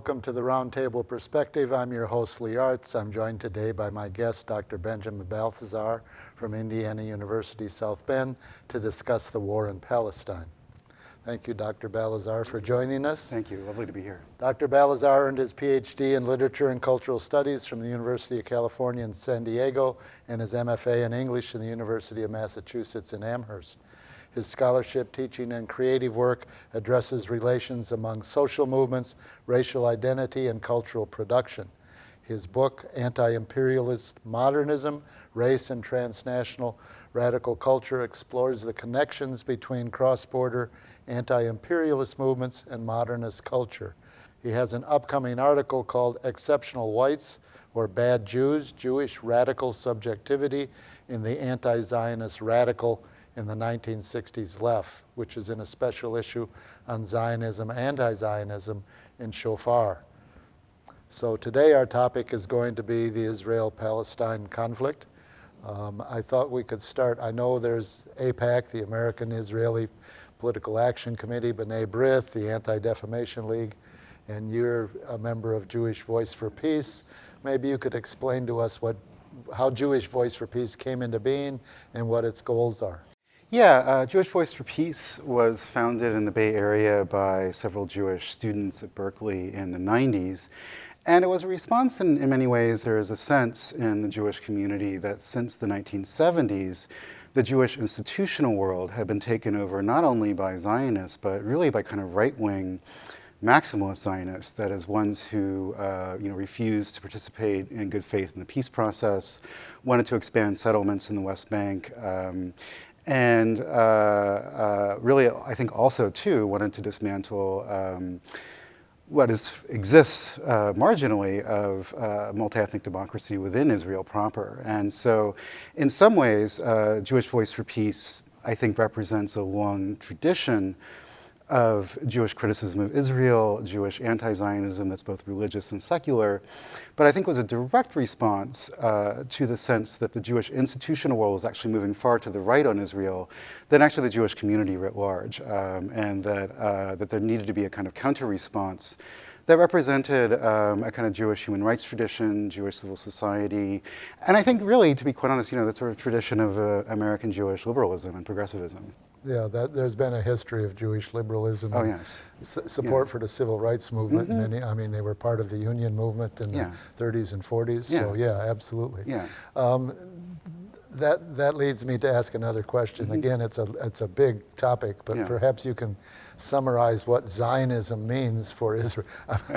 welcome to the Roundtable Perspective. I'm your host, Lee Artz. I'm joined today by my guest, Dr. Benjamin Balthaser from Indiana University, South Bend, to discuss the war in Palestine. Thank you, Dr. Balthaser, for joining us. Thank you. Lovely to be here. Dr. Balthaser earned his Ph.D. in Literature and Cultural Studies from the University of California in San Diego and his MFA in English in the University of Massachusetts in Amherst. His scholarship, teaching, and creative work addresses relations among social movements, racial identity, and cultural production. His book, Anti-Imperialist Modernism, Race and Transnational Radical Culture, explores the connections between cross-border anti-imperialist movements and modernist culture. He has an upcoming article called Exceptional Whites or Bad Jews, Jewish Radical Subjectivity in the Anti-Zionist Radical in the 1960s Left, which is in a special issue on Zionism, anti-Zionism in Shofar. So today our topic is going to be the Israel-Palestine conflict. I thought we could start, I know there's AIPAC, the American Israeli Political Action Committee, B'nai B'rith, the Anti-Defamation League, and you're a member of Jewish Voice for Peace. Maybe you could explain to us how Jewish Voice for Peace came into being and what its goals are. Yeah, Jewish Voice for Peace was founded in the Bay Area by several Jewish students at Berkeley in the 90s. And it was a response in many ways. There is a sense in the Jewish community that since the 1970s, the Jewish institutional world had been taken over not only by Zionists, but really by kind of right-wing maximalist Zionists, that is, ones who refused to participate in good faith in the peace process, wanted to expand settlements in the West Bank, and really, I think also, too, wanted to dismantle what exists marginally of multi-ethnic democracy within Israel proper. And so, in some ways, Jewish Voice for Peace, I think, represents a long tradition of Jewish criticism of Israel, Jewish anti-Zionism that's both religious and secular, but I think was a direct response to the sense that the Jewish institutional world was actually moving far to the right on Israel than actually the Jewish community writ large, and that there needed to be a kind of counter-response that represented a kind of Jewish human rights tradition, Jewish civil society, and I think really, to be quite honest, that sort of tradition of American Jewish liberalism and progressivism. Yeah, there's been a history of Jewish liberalism. Oh, yes. Support for the civil rights movement. Mm-hmm. They were part of the union movement in the 30s and 40s. Yeah. So yeah, absolutely. Yeah. That leads me to ask another question. Mm-hmm. Again, it's a big topic, but perhaps you can summarize what Zionism means for Israel.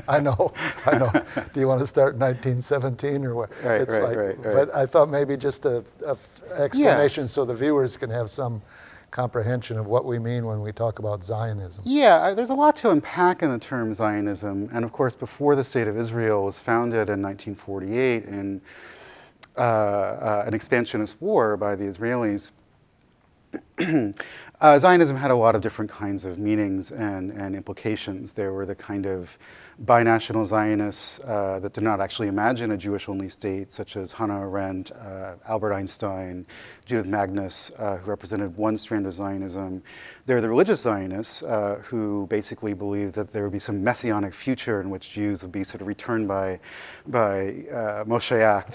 I know. Do you want to start in 1917 or what? Right. But I thought maybe just a explanation so the viewers can have some comprehension of what we mean when we talk about Zionism. Yeah, there's a lot to unpack in the term Zionism. And of course, before the State of Israel was founded in 1948 in an expansionist war by the Israelis, Zionism had a lot of different kinds of meanings and implications. There were the kind of binational Zionists that did not actually imagine a Jewish-only state, such as Hannah Arendt, Albert Einstein, Judith Magnus, who represented one strand of Zionism. There are the religious Zionists who basically believed that there would be some messianic future in which Jews would be sort of returned by Moshiach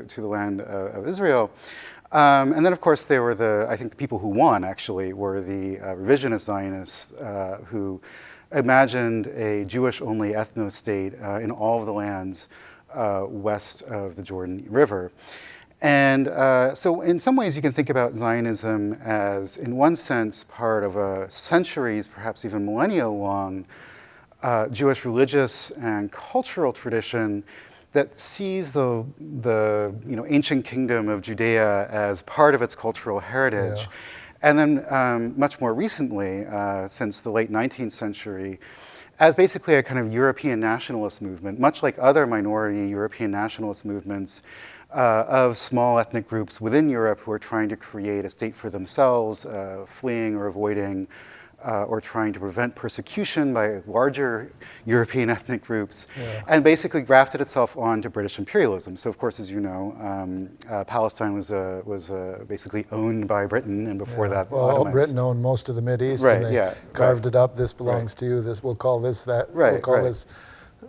to the land of Israel. And then, of course, there were the people who won, actually, were the revisionist Zionists who imagined a Jewish-only ethno-state in all of the lands west of the Jordan River. And so in some ways you can think about Zionism as, in one sense, part of a centuries, perhaps even millennia-long Jewish religious and cultural tradition that sees the ancient kingdom of Judea as part of its cultural heritage. Yeah. And then much more recently, since the late 19th century, as basically a kind of European nationalist movement, much like other minority European nationalist movements of small ethnic groups within Europe who are trying to create a state for themselves, fleeing or avoiding or trying to prevent persecution by larger European ethnic groups, and basically grafted itself onto British imperialism. So, of course, as you know, Palestine was basically owned by Britain, and before that, the Ottomans. Britain owned most of the Mideast, Right, and they carved it up. This belongs to you. This, we'll call this that. We'll call this.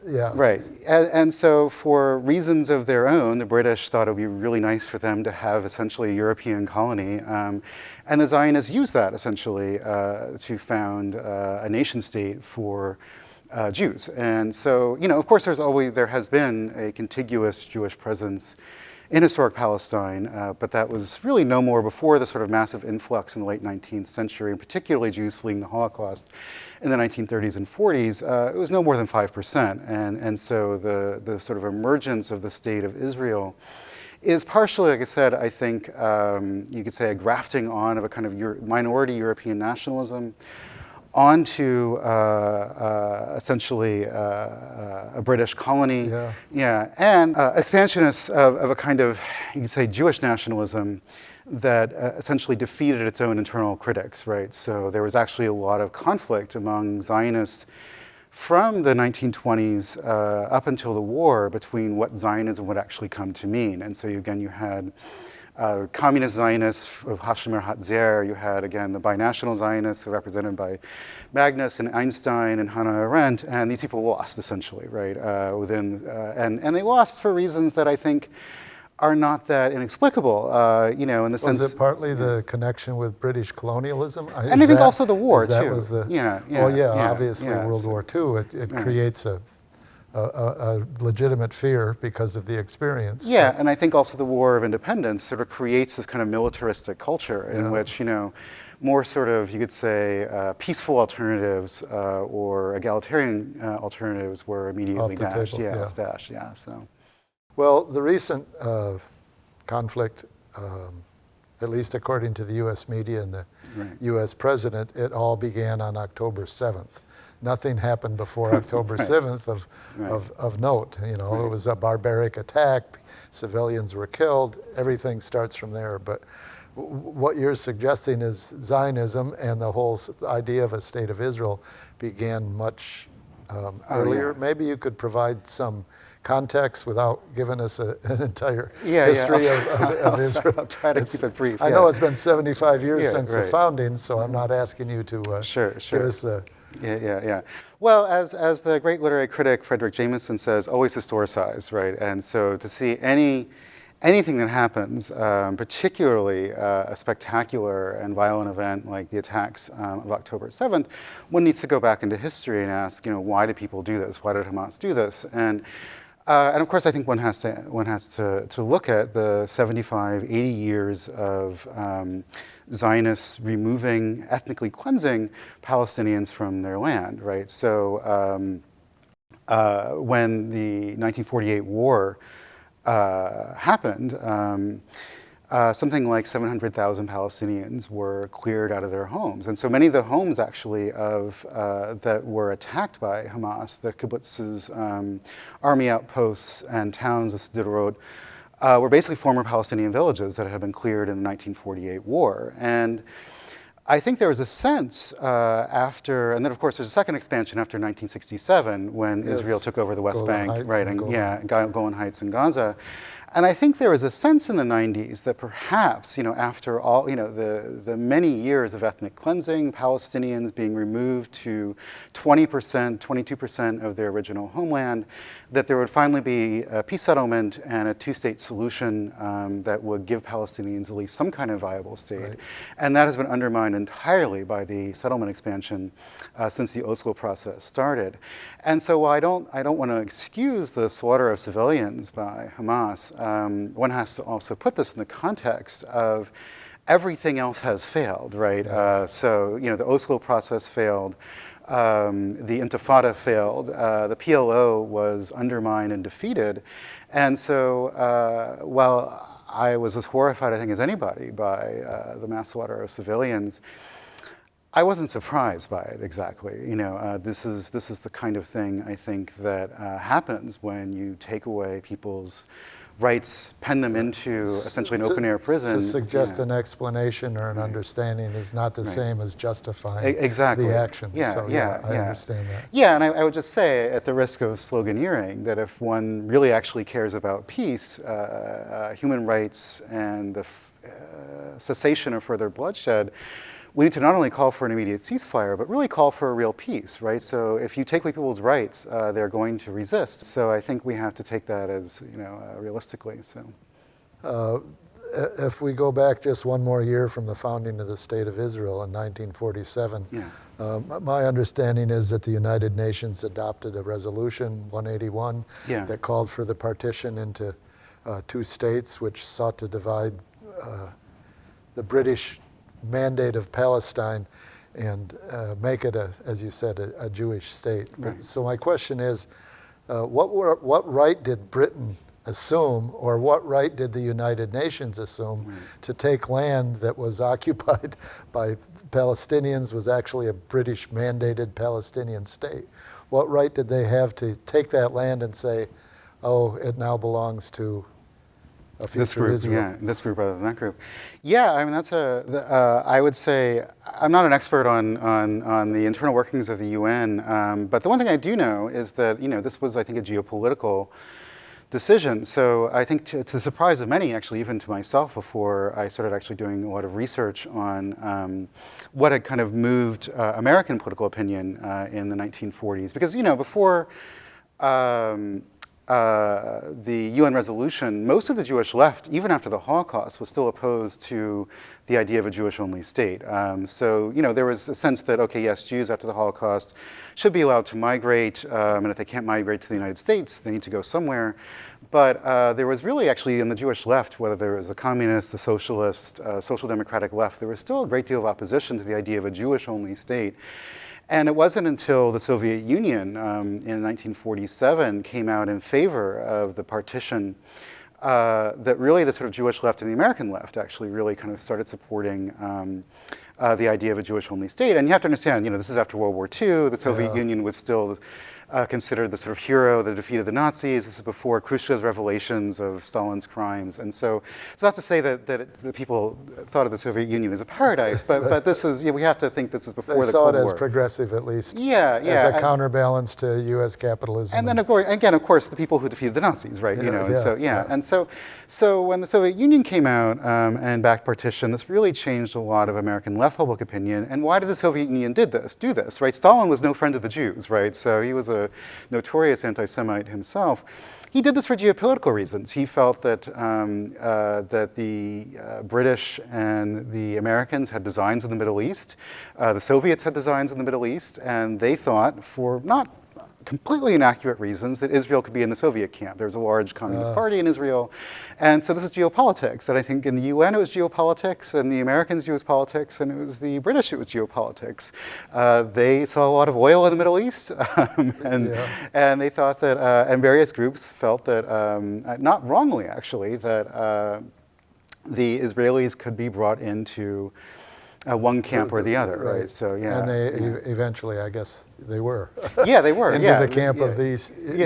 Yeah. Right. And so for reasons of their own, the British thought it would be really nice for them to have essentially a European colony. And the Zionists used that essentially to found a nation state for Jews. And so, of course, there has been a contiguous Jewish presence in historic Palestine, but that was really no more before the sort of massive influx in the late 19th century, and particularly Jews fleeing the Holocaust in the 1930s and 40s. It was no more than 5%. And so the sort of emergence of the state of Israel is partially, like I said, I think you could say a grafting on of a kind of minority European nationalism onto essentially a British colony, and expansionists of a kind of, you could say, Jewish nationalism that essentially defeated its own internal critics, right? So there was actually a lot of conflict among Zionists from the 1920s up until the war between what Zionism would actually come to mean. And so again, you had communist Zionists of Hashomer Hatzair. You had, again, the binational Zionists represented by Magnus and Einstein and Hannah Arendt, and these people lost, essentially, right? And they lost for reasons that I think are not that inexplicable, in the sense... Was it partly the connection with British colonialism? And I think also the war, too. That was the... Obviously World War II, it creates a legitimate fear because of the experience. Yeah, and I think also the War of Independence sort of creates this kind of militaristic culture in which, more sort of, you could say, peaceful alternatives or egalitarian alternatives were immediately dashed. So. Well, the recent conflict, at least according to the U.S. media and the U.S. president, it all began on October 7th. Nothing happened before October 7th of note. It was a barbaric attack. Civilians were killed. Everything starts from there. But what you're suggesting is Zionism and the whole idea of a state of Israel began much earlier. Maybe you could provide some context without giving us an entire history of Israel. I'll try to keep it brief. I know it's been 75 years since the founding, so I'm not asking you to give us a... Well, as the great literary critic Frederick Jameson says, always historicize, right? And so to see anything that happens, particularly a spectacular and violent event like the attacks of October 7th, one needs to go back into history and ask, why did people do this? Why did Hamas do this? And of course, I think one has to look at the 75, 80 years of Zionists removing, ethnically cleansing Palestinians from their land, right? So when the 1948 war happened, something like 700,000 Palestinians were cleared out of their homes. And so many of the homes actually that were attacked by Hamas, the kibbutzes, army outposts, and towns of Sderot, were basically former Palestinian villages that had been cleared in the 1948 war. And I think there was a sense after, and then of course there's a second expansion after 1967 when Israel took over the West Bank, Golan Heights and Gaza. And I think there was a sense in the 90s that perhaps, after all, the many years of ethnic cleansing, Palestinians being removed to 20%, 22% of their original homeland, that there would finally be a peace settlement and a two-state solution that would give Palestinians at least some kind of viable state. Right. And that has been undermined entirely by the settlement expansion since the Oslo process started. And so while I don't want to excuse the slaughter of civilians by Hamas, one has to also put this in the context of everything else has failed, right? So, the Oslo process failed, the Intifada failed, the PLO was undermined and defeated. And so while I was as horrified, I think, as anybody by the mass slaughter of civilians, I wasn't surprised by it exactly. This is the kind of thing I think that happens when you take away people's rights, pen them into essentially an open-air prison. To suggest an explanation or an understanding is not the same as justifying the action. Yeah, so, I understand that. Yeah, and I would just say, at the risk of sloganeering, that if one really actually cares about peace, human rights, and the cessation of further bloodshed, we need to not only call for an immediate ceasefire, but really call for a real peace, right? So if you take away people's rights, they're going to resist. So I think we have to take that as, realistically. So, if we go back just one more year from the founding of the State of Israel in 1947, my understanding is that the United Nations adopted a resolution, 181, that called for the partition into two states, which sought to divide the British mandate of Palestine and make it, as you said, a Jewish state. Right. So my question is, what right did Britain assume, or what right did the United Nations assume to take land that was occupied by Palestinians, was actually a British mandated Palestinian state? What right did they have to take that land and say, oh, it now belongs to a future this group, Israel? this group rather than that group. Yeah, I mean, that's I would say, I'm not an expert on the internal workings of the UN, but the one thing I do know is that, this was, I think, a geopolitical decision. So I think to the surprise of many, actually, even to myself, before I started actually doing a lot of research on what had kind of moved American political opinion in the 1940s. Because, before the UN resolution, most of the Jewish left, even after the Holocaust, was still opposed to the idea of a Jewish-only state. So, there was a sense that, okay, yes, Jews after the Holocaust should be allowed to migrate, and if they can't migrate to the United States, they need to go somewhere. But there was really actually in the Jewish left, whether there was the communist, the socialist, social democratic left, there was still a great deal of opposition to the idea of a Jewish-only state. And it wasn't until the Soviet Union in 1947 came out in favor of the partition that really the sort of Jewish left and the American left actually really kind of started supporting the idea of a Jewish-only state. And you have to understand, this is after World War II. The Soviet Union was still considered the sort of hero that defeated the Nazis. This is before Khrushchev's revelations of Stalin's crimes. And so it's not to say that the people thought of the Soviet Union as a paradise, but this is, we have to think this is before the Cold War. They saw it as progressive, at least. Yeah. As a counterbalance to U.S. capitalism. And then, of course, the people who defeated the Nazis, right? And so when the Soviet Union came out and backed partition, this really changed a lot of American left public opinion. And why did the Soviet Union do this, right? Stalin was no friend of the Jews, right? So he was a notorious anti-Semite himself. He did this for geopolitical reasons. He felt that that the British and the Americans had designs in the Middle East. The Soviets had designs in the Middle East, and they thought, for not completely inaccurate reasons, that Israel could be in the Soviet camp. There's a large communist party in Israel. And so this is geopolitics. And I think in the UN it was geopolitics, and the Americans it was politics, and it was the British it was geopolitics. They saw a lot of oil in the Middle East, and they thought that, and various groups felt that, not wrongly actually, that the Israelis could be brought into one camp or the other, right? So and they eventually, I guess, they were. Yeah, they were. Into the camp of the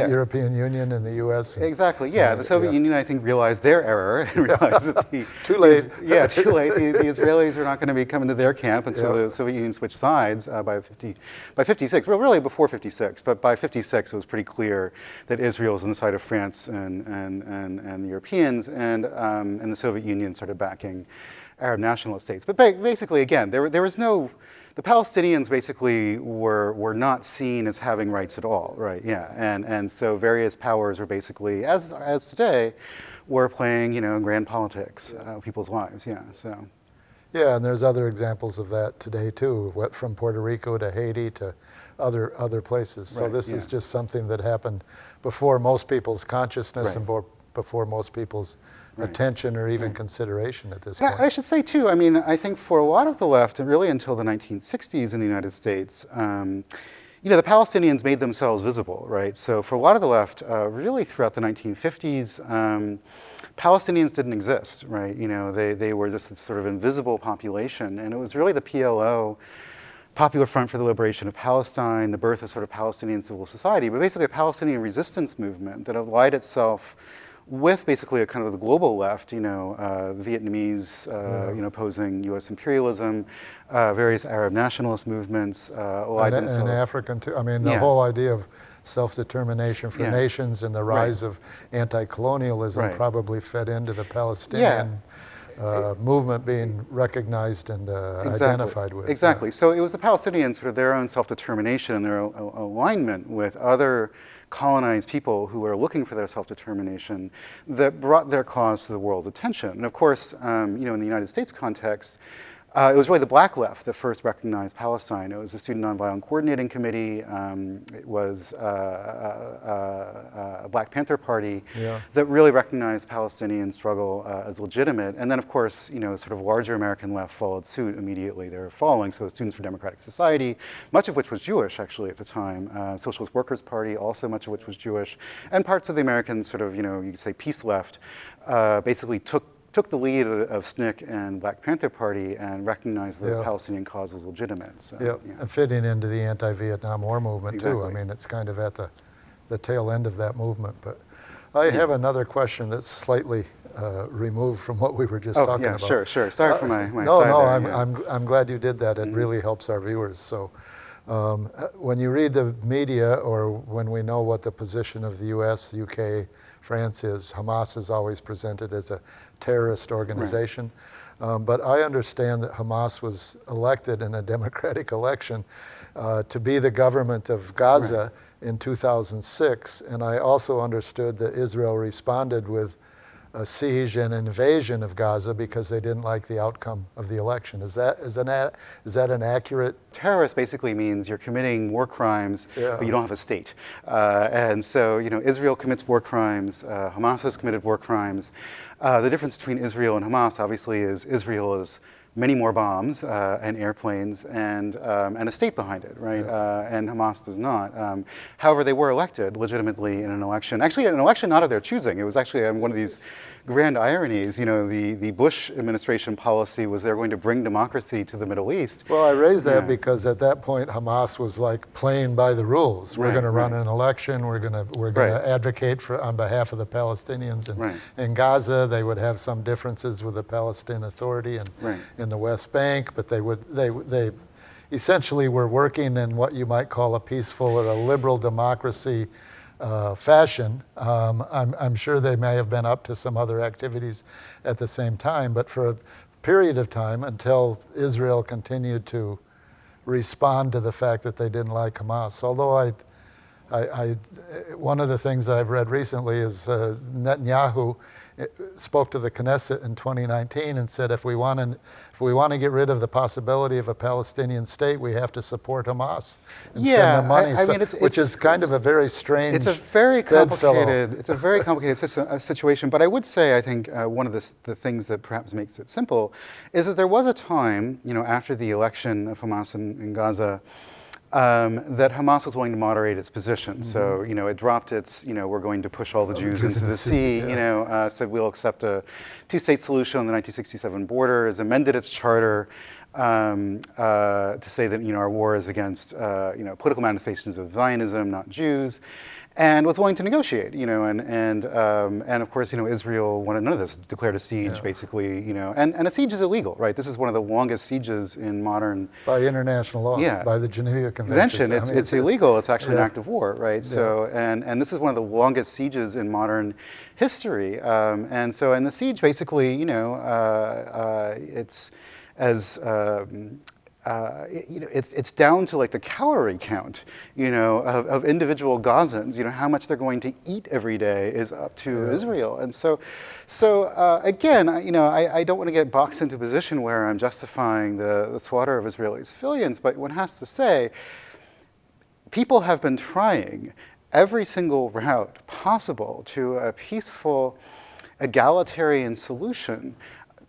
European Union and the U.S. Exactly. Yeah, the Soviet Union, I think, realized their error and realized that too late. Too late. The Israelis were not going to be coming to their camp, and so the Soviet Union switched sides by 56. Well, really before 56, but by 56 it was pretty clear that Israel was on the side of France and the Europeans, and the Soviet Union started backing Arab nationalist states. But basically, again, there was no, the Palestinians basically were not seen as having rights at all, right? Yeah, and so various powers were basically, as today, were playing, grand politics, people's lives. Yeah, so. Yeah, and there's other examples of that today too, from Puerto Rico to Haiti to other places. So this is just something that happened before most people's consciousness and before most people's attention or even consideration at this point. I should say too, I mean, I think for a lot of the left, and really until the 1960s in the United States, the Palestinians made themselves visible, right? So for a lot of the left, really throughout the 1950s, Palestinians didn't exist, right? They were just this sort of invisible population, and it was really the PLO, Popular Front for the Liberation of Palestine, the birth of sort of Palestinian civil society, but basically a Palestinian resistance movement that allied itself with basically a kind of the global left, Vietnamese, opposing U.S. imperialism, various Arab nationalist movements, allied and themselves. African too. I mean, the whole idea of self-determination for nations and the rise of anti-colonialism probably fed into the Palestinian movement being recognized and identified with. Exactly. So it was the Palestinians, sort of their own self-determination and their alignment with other colonized people who were looking for their self-determination that brought their cause to the world's attention. And of course, in the United States context, it was really the Black left that first recognized Palestine. It was the Student Nonviolent Coordinating Committee. It was a Black Panther Party that really recognized Palestinian struggle as legitimate. And then, of course, sort of larger American left followed suit immediately. They were following. So Students for Democratic Society, much of which was Jewish, actually, at the time. Socialist Workers' Party, also much of which was Jewish. And parts of the American sort of, you could say peace left, basically took the lead of SNCC and Black Panther Party and recognized the Palestinian cause was legitimate. So, and fitting into the anti-Vietnam War movement too. I mean, it's kind of at the tail end of that movement. But I have another question that's slightly removed from what we were just talking about. Sure. Sorry for my no, side there. I'm glad you did that. It really helps our viewers. So when you read the media or when we know what the position of the U.S., UK, France is, Hamas is always presented as a terrorist organization. But I understand that Hamas was elected in a democratic election to be the government of Gaza in 2006. And I also understood that Israel responded with a siege and invasion of Gaza because they didn't like the outcome of the election. Is that an accurate? Terrorist basically means you're committing war crimes, but you don't have a state. And so, Israel commits war crimes. Hamas has committed war crimes. The difference between Israel and Hamas, obviously, is Israel is many more bombs and airplanes and a state behind it, right? And Hamas does not. However, they were elected legitimately in an election. Actually, an election not of their choosing. It was actually one of these grand ironies. The Bush administration policy was they're going to bring democracy to the Middle East. Well, I raised that because at that point Hamas was like playing by the rules. We're going to run an election. We're going to advocate on behalf of the Palestinians in Gaza. They would have some differences with the Palestinian Authority in the West Bank, but they essentially were working in what you might call a peaceful or a liberal democracy fashion. I'm sure they may have been up to some other activities at the same time, but for a period of time until Israel continued to respond to the fact that they didn't like Hamas. Although one of the things I've read recently is Netanyahu spoke to the Knesset in 2019 and said, if we want to get rid of the possibility of a Palestinian state, we have to support Hamas and send them money. Which is kind of a very strange. It's a very complicated. It's a very complicated situation. But I would say, I think one of the things that perhaps makes it simple is that there was a time, after the election of Hamas in Gaza, that Hamas was willing to moderate its position. So, it dropped its, we're going to push all the Jews into the sea, said we'll accept a two-state solution on the 1967 borders, amended its charter to say that, our war is against, political manifestations of Zionism, not Jews, and was willing to negotiate, and of course, Israel wanted none of this, declared a siege, basically, and a siege is illegal, right? This is one of the longest sieges in modern... By international law, by the Geneva Convention. It's illegal, it's actually an act of war, right? So, and this is one of the longest sieges in modern history, and the siege basically, it's as... it's down to like the calorie count, of individual Gazans. How much they're going to eat every day is up to Israel. And so again, I don't want to get boxed into a position where I'm justifying the slaughter of Israeli civilians, but one has to say, people have been trying every single route possible to a peaceful, egalitarian solution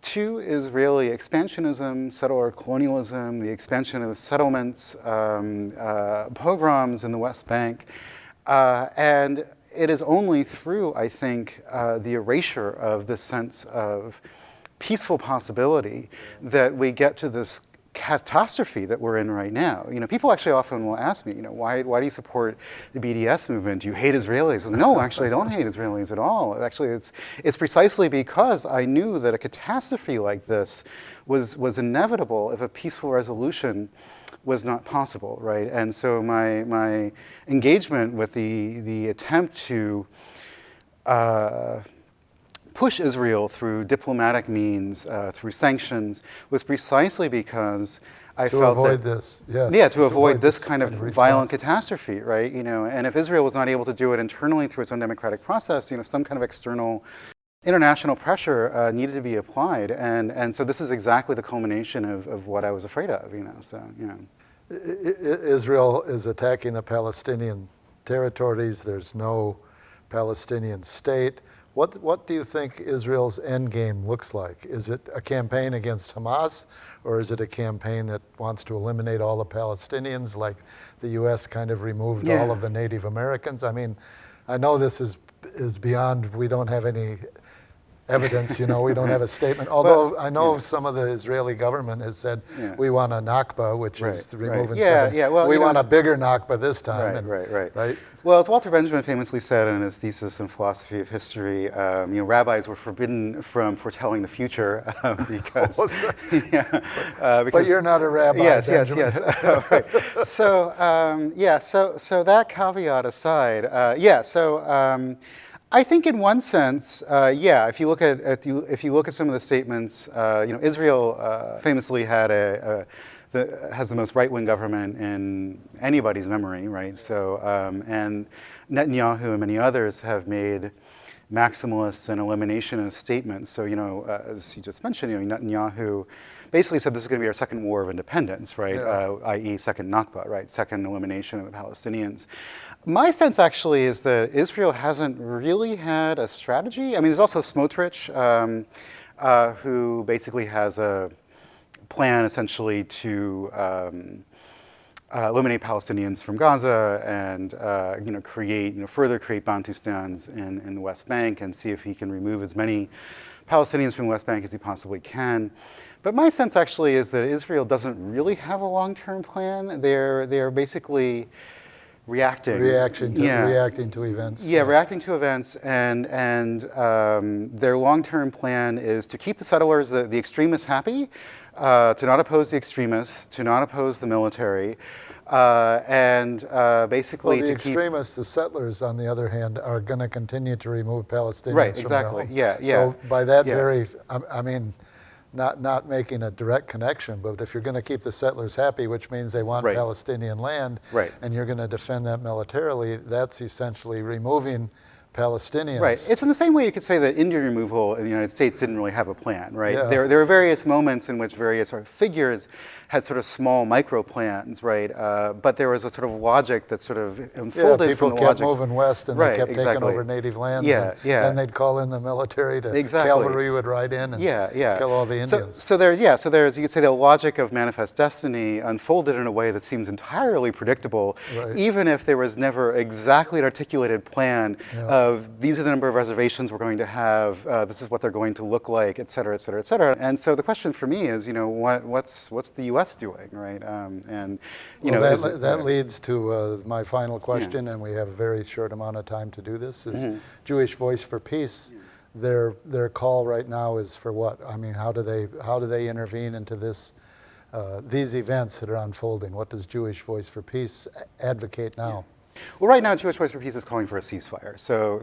to Israeli expansionism, settler colonialism, the expansion of settlements, pogroms in the West Bank. And it is only through, I think, the erasure of this sense of peaceful possibility that we get to this catastrophe that we're in right now. People actually often will ask me, why do you support the BDS movement? Do you hate Israelis? No, actually, I don't hate Israelis at all. Actually, it's precisely because I knew that a catastrophe like this was inevitable if a peaceful resolution was not possible, right? And so my engagement with the attempt to push Israel through diplomatic means, through sanctions, was precisely because I felt avoid that, this, yes. Yeah, to avoid this kind of response. violent catastrophe, right? And if Israel was not able to do it internally through its own democratic process, some kind of external international pressure needed to be applied. And so this is exactly the culmination of what I was afraid of, Israel is attacking the Palestinian territories. There's no Palestinian state. What do you think Israel's end game looks like? Is it a campaign against Hamas, or is it a campaign that wants to eliminate all the Palestinians, like the U.S. kind of removed all of the Native Americans? I mean, I know this is beyond, we don't have any evidence, we don't have a statement. Although I know some of the Israeli government has said, we want a Nakba, which is removing Well, we want a bigger Nakba this time. Right. Well, as Walter Benjamin famously said in his thesis in philosophy of history, rabbis were forbidden from foretelling the future because, but you're not a rabbi. Yes. Right. So that caveat aside, I think in one sense, if you look at some of the statements, Israel famously has the most right-wing government in anybody's memory, right? So, and Netanyahu and many others have made maximalist and eliminationist statements. So, as you just mentioned, Netanyahu basically said this is going to be our second war of independence, right? I.e., second Nakba, right? Second elimination of the Palestinians. My sense actually is that Israel hasn't really had a strategy. I mean, there's also Smotrich, who basically has a plan essentially to eliminate Palestinians from Gaza and further create Bantustans in the West Bank and see if he can remove as many Palestinians from the West Bank as he possibly can. But my sense actually is that Israel doesn't really have a long-term plan. They're basically reacting to events. Reacting to events, and their long-term plan is to keep the settlers, the extremists, happy, to not oppose the extremists, to not oppose the military, and basically the to extremists, the settlers, on the other hand, are going to continue to remove Palestinians. Right, from exactly. their home. So by that I mean, not making a direct connection, but if you're going to keep the settlers happy, which means they want Palestinian land, and you're going to defend that militarily, that's essentially removing Palestinians. Right. It's in the same way you could say that Indian removal in the United States didn't really have a plan, right? There were various moments in which various figures had sort of small micro plans, right? But there was a sort of logic that sort of unfolded from the logic. People kept moving west and they kept taking over native lands. And then they'd call in the military cavalry would ride in and kill all the Indians. So there's, you could say, the logic of manifest destiny unfolded in a way that seems entirely predictable, even if there was never exactly an articulated plan of these are the number of reservations we're going to have, this is what they're going to look like, et cetera, et cetera, et cetera. And so the question for me is, what's the U.S. doing, right? That leads to my final question, and we have a very short amount of time to do this, is Jewish Voice for Peace. Their call right now is for what? I mean, how do they intervene into these events that are unfolding? What does Jewish Voice for Peace advocate now? Well, right now, Jewish Voice for Peace is calling for a ceasefire. So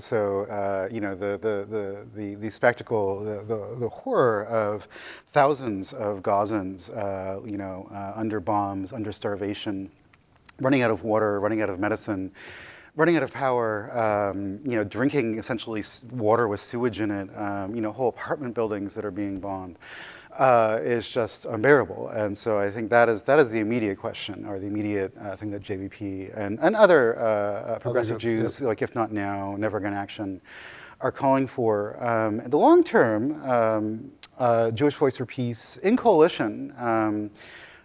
the spectacle, the horror of thousands of Gazans, under bombs, under starvation, running out of water, running out of medicine, running out of power, drinking essentially water with sewage in it, whole apartment buildings that are being bombed. Is just unbearable. And so I think that is the immediate question, or the immediate thing that JVP and other progressive Jews, like If Not Now, Never Again Action, are calling for. The long term, Jewish Voice for Peace, in coalition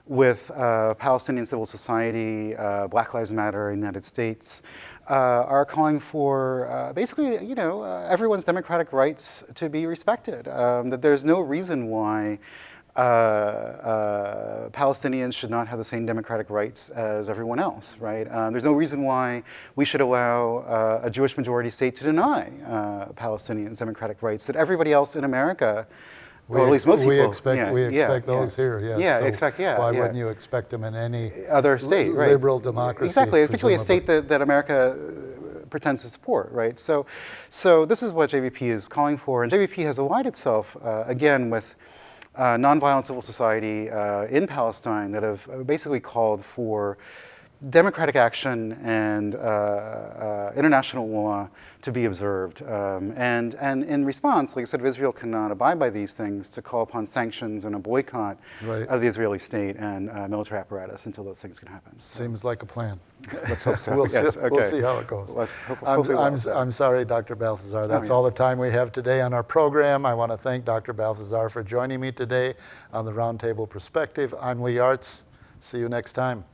with Palestinian civil society, Black Lives Matter in the United States, are calling for basically, everyone's democratic rights to be respected. That there's no reason why Palestinians should not have the same democratic rights as everyone else, right? There's no reason why we should allow a Jewish majority state to deny Palestinians democratic rights that everybody else in America, or at least most people, we expect those here, yes. Yeah, Why wouldn't you expect them in any other state, right? Liberal democracy? Exactly, particularly a state that America pretends to support, right? So this is what JVP is calling for, and JVP has allied itself, again, with nonviolent civil society in Palestine that have basically called for democratic action and international law to be observed. And in response, like I said, if Israel cannot abide by these things, to call upon sanctions and a boycott of the Israeli state and military apparatus until those things can happen. Seems like a plan. Let's hope so. We'll Yes, see how it goes. I'm sorry, Dr. Balthaser. That's all the time we have today on our program. I want to thank Dr. Balthaser for joining me today on the Roundtable Perspective. I'm Lee Artz. See you next time.